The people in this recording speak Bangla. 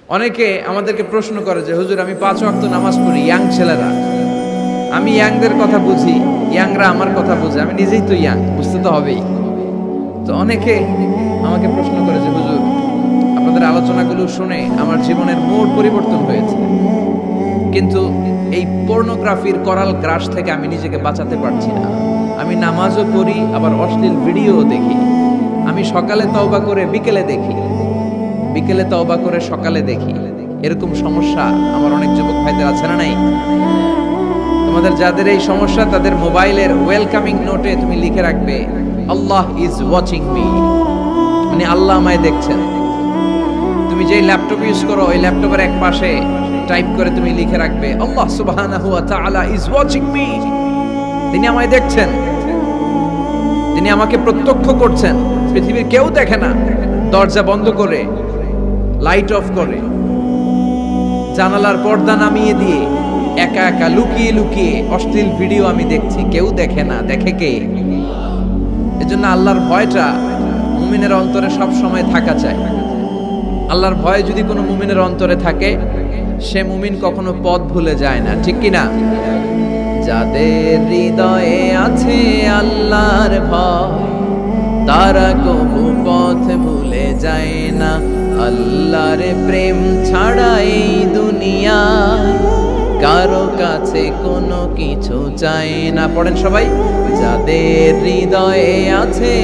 অনেকে আমাদেরকে প্রশ্ন করে যে হুজুর আমি 5 ওয়াক্ত নামাজ পড়ি, ইয়াং ছেলেরা, আমি ইয়াংদের কথা বুঝি, ইয়াংরা আমার কথা বুঝে, আমি নিজেই তো ইয়াং, বুঝতে তো হবেই। তো অনেকে আমাকে প্রশ্ন করে যে হুজুর আপনাদের আলোচনাগুলো শুনে আমার জীবনের মোড় পরিবর্তন হয়েছে, কিন্তু এই পর্নোগ্রাফির করাল গ্রাস থেকে আমি নিজেকে বাঁচাতে পারছি না। আমি নামাজও পড়ি, আবার অশ্লীল ভিডিও দেখি। আমি সকালে তওবা করে বিকেলে দেখি, বিকেলে তওবা করে সকালে দেখি। এরকম সমস্যা আমার অনেক যুবক ভাইদের আছে না নাই? তোমাদের যাদের এই সমস্যা তাদের মোবাইলের ওয়েলকামিং নোটে তুমি লিখে রাখবে আল্লাহ ইজ ওয়াচিং মি, মানে আল্লাহ আমায় দেখছেন। তুমি যেই ল্যাপটপ ইউজ করো ওই ল্যাপটপের এক পাশে টাইপ করে তুমি লিখে রাখবে আল্লাহ সুবহানাহু ওয়া তাআলা ইজ ওয়াচিং মি, তিনি আমায় দেখছেন, তিনি আমাকে প্রত্যক্ষ করছেন। পৃথিবীর কেউ দেখে না, দরজা বন্ধ করে লাইট অফ করে জানালার পর্দা নামিয়ে দিয়ে একা একা লুকিয়ে লুকিয়ে অশ্লীল ভিডিও আমি দেখছি, কেউ দেখে না, দেখে কে? এজন্য আল্লাহর ভয়টা মুমিনের অন্তরে সব সময় থাকা চাই। আল্লাহর ভয় যদি কোনো মুমিনের অন্তরে থাকে, সে মুমিন কখনো পথ ভুলে যায় না, ঠিক কি না? যাদের হৃদয়ে আছে আল্লাহর ভয়, তারা কবু পথ ভুলে যায় না। আল্লাহর প্রেম ছাড়া এই দুনিয়ায় কারো কাছে কোনো কিছু চায় না। পড়েন সবাই, যাদের হৃদয়ে আছে